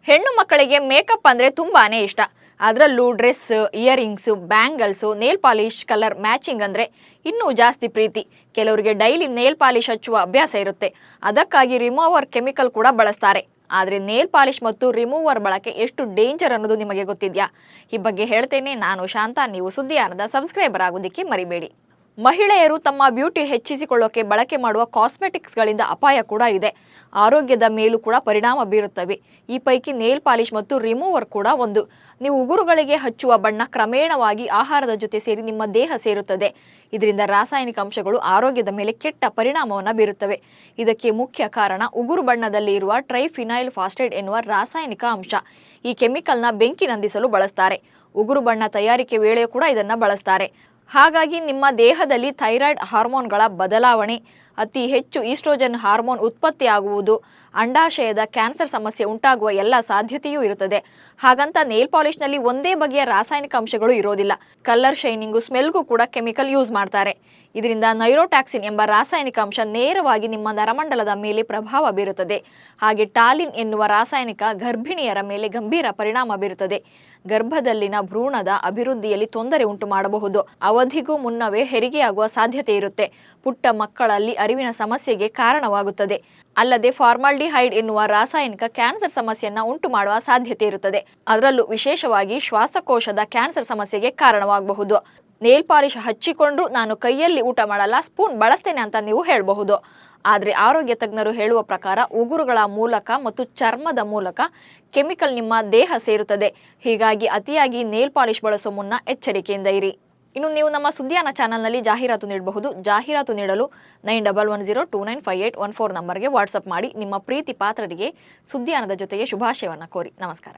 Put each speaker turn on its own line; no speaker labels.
ಹೆಣ್ಣು ಮಕ್ಕಳಿಗೆ ಮೇಕಪ್ ಅಂದ್ರೆ ತುಂಬಾನೇ ಇಷ್ಟ. ಅದರಲ್ಲೂ dress, earrings, bangles, nail polish colour matching ಅಂದ್ರೆ ಇನ್ನೂ ಜಾಸ್ತಿ ಪ್ರೀತಿ. ಕೆಲವರಿಗೆ ಡೈಲಿ ನೇಲ್ ಪಾಲಿಶ್ ಹಚ್ಚುವ ಅಭ್ಯಾಸ ಇರುತ್ತೆ. ಅದಕ್ಕಾಗಿ ರಿಮೂವರ್ ಕೆಮಿಕಲ್ ಕೂಡ ಬಳಸ್ತಾರೆ. ಆದರೆ ನೇಲ್ ಪಾಲಿಶ್ ಮತ್ತು ರಿಮೂವರ್ ಬಳಕೆ ಎಷ್ಟು ಡೇಂಜರ್ ಅನ್ನೋದು ನಿಮಗೆ ಗೊತ್ತಿದ್ಯಾ? ಈ ಬಗ್ಗೆ ಹೇಳ್ತೇನೆ. ನಾನು ಶಾಂತ. ನೀವು ಸುದ್ದಿಯಾನದ ಸಬ್ಸ್ಕ್ರೈಬರ್ ಆಗೋದಕ್ಕೆ ಮರಿಬೇಡಿ. ಮಹಿಳೆಯರು ತಮ್ಮ ಬ್ಯೂಟಿ ಹೆಚ್ಚಿಸಿಕೊಳ್ಳೋಕೆ ಬಳಕೆ ಮಾಡುವ ಕಾಸ್ಮೆಟಿಕ್ಸ್ಗಳಿಂದ ಅಪಾಯ ಕೂಡ ಇದೆ. ಆರೋಗ್ಯದ ಮೇಲೂ ಕೂಡ ಪರಿಣಾಮ ಬೀರುತ್ತವೆ. ಈ ಪೈಕಿ ನೇಲ್ ಪಾಲಿಶ್ ಮತ್ತು ರಿಮೂವರ್ ಕೂಡ ಒಂದು. ನೀವು ಉಗುರುಗಳಿಗೆ ಹಚ್ಚುವ ಬಣ್ಣ ಕ್ರಮೇಣವಾಗಿ ಆಹಾರದ ಜೊತೆ ಸೇರಿ ನಿಮ್ಮ ದೇಹ ಸೇರುತ್ತದೆ. ಇದರಿಂದ ರಾಸಾಯನಿಕ ಅಂಶಗಳು ಆರೋಗ್ಯದ ಮೇಲೆ ಕೆಟ್ಟ ಪರಿಣಾಮವನ್ನು ಬೀರುತ್ತವೆ. ಇದಕ್ಕೆ ಮುಖ್ಯ ಕಾರಣ ಉಗುರು ಬಣ್ಣದಲ್ಲಿ ಇರುವ ಟ್ರೈಫಿನೈಲ್ ಫಾಸ್ಫೇಟ್ ಎನ್ನುವ ರಾಸಾಯನಿಕ ಅಂಶ. ಈ ಕೆಮಿಕಲ್ನ ಬೆಂಕಿ ನಂದಿಸಲು ಬಳಸ್ತಾರೆ. ಉಗುರು ಬಣ್ಣ ತಯಾರಿಕೆ ವೇಳೆ ಕೂಡ ಇದನ್ನು ಬಳಸ್ತಾರೆ. ಹಾಗಾಗಿ ನಿಮ್ಮ ದೇಹದಲ್ಲಿ ಥೈರಾಯ್ಡ್ ಹಾರ್ಮೋನ್ಗಳ ಬದಲಾವಣೆ, ಅತಿ ಹೆಚ್ಚು ಈಸ್ಟ್ರೋಜನ್ ಹಾರ್ಮೋನ್ ಉತ್ಪತ್ತಿಯಾಗುವುದು, ಅಂಡಾಶಯದ ಕ್ಯಾನ್ಸರ್ ಸಮಸ್ಯೆ ಉಂಟಾಗುವ ಎಲ್ಲ ಸಾಧ್ಯತೆಯೂ ಇರುತ್ತದೆ. ಹಾಗಂತ ನೇಲ್ ಪಾಲಿಶ್ನಲ್ಲಿ ಒಂದೇ ಬಗೆಯ ರಾಸಾಯನಿಕ ಅಂಶಗಳು ಇರೋದಿಲ್ಲ. ಕಲರ್, ಶೈನಿಂಗು, ಸ್ಮೆಲ್ಗೂ ಕೂಡ ಕೆಮಿಕಲ್ ಯೂಸ್ ಮಾಡ್ತಾರೆ. ಇದರಿಂದ ನೈರೋಟಾಕ್ಸಿನ್ ಎಂಬ ರಾಸಾಯನಿಕ ಅಂಶ ನೇರವಾಗಿ ನಿಮ್ಮ ನರಮಂಡಲದ ಮೇಲೆ ಪ್ರಭಾವ ಬೀರುತ್ತದೆ. ಹಾಗೆ ಟಾಲಿನ್ ಎನ್ನುವ ರಾಸಾಯನಿಕ ಗರ್ಭಿಣಿಯರ ಮೇಲೆ ಗಂಭೀರ ಪರಿಣಾಮ ಬೀರುತ್ತದೆ. ಗರ್ಭದಲ್ಲಿನ ಭ್ರೂಣದ ಅಭಿವೃದ್ಧಿಯಲ್ಲಿ ತೊಂದರೆ ಉಂಟು ಮಾಡಬಹುದು. ಅವಧಿಗೂ ಮುನ್ನವೇ ಹೆರಿಗೆಯಾಗುವ ಸಾಧ್ಯತೆ ಇರುತ್ತೆ. ಪುಟ್ಟ ಮಕ್ಕಳಲ್ಲಿ ಅರಿವಿನ ಸಮಸ್ಯೆಗೆ ಕಾರಣವಾಗುತ್ತದೆ. ಅಲ್ಲದೆ ಫಾರ್ಮಾಲ್ಡಿಹೈಡ್ ಎನ್ನುವ ರಾಸಾಯನಿಕ ಕ್ಯಾನ್ಸರ್ ಸಮಸ್ಯೆಯನ್ನ ಉಂಟು ಮಾಡುವ ಸಾಧ್ಯತೆ ಇರುತ್ತದೆ. ಅದರಲ್ಲೂ ವಿಶೇಷವಾಗಿ ಶ್ವಾಸಕೋಶದ ಕ್ಯಾನ್ಸರ್ ಸಮಸ್ಯೆಗೆ ಕಾರಣವಾಗಬಹುದು. ನೇಲ್ ಪಾಲಿಶ್ ಹಚ್ಚಿಕೊಂಡ್ರು ನಾನು ಕೈಯಲ್ಲಿ ಊಟ ಮಾಡಲ್ಲ, ಸ್ಪೂನ್ ಬಳಸ್ತೇನೆ ಅಂತ ನೀವು ಹೇಳಬಹುದು. ಆದರೆ ಆರೋಗ್ಯ ತಜ್ಞರು ಹೇಳುವ ಪ್ರಕಾರ ಉಗುರುಗಳ ಮೂಲಕ ಮತ್ತು ಚರ್ಮದ ಮೂಲಕ ಕೆಮಿಕಲ್ ನಿಮ್ಮ ದೇಹ ಸೇರುತ್ತದೆ. ಹೀಗಾಗಿ ಅತಿಯಾಗಿ ನೇಲ್ ಪಾಲಿಶ್ ಬಳಸೋ ಮುನ್ನ ಎಚ್ಚರಿಕೆಯಿಂದ ಇರಿ. ಇನ್ನು ನೀವು ನಮ್ಮ ಸುದ್ದಿಯಾನ ಚಾನಲ್ನಲ್ಲಿ ಜಾಹೀರಾತು ನೀಡಬಹುದು. ಜಾಹೀರಾತು ನೀಡಲು 9110295814 ನಂಬರ್ಗೆ ವಾಟ್ಸಪ್ ಮಾಡಿ. ನಿಮ್ಮ ಪ್ರೀತಿ ಪಾತ್ರರಿಗೆ ಸುದ್ದಿಯಾನದ ಜೊತೆಗೆ ಶುಭಾಶಯವನ್ನು ಕೋರಿ. ನಮಸ್ಕಾರ.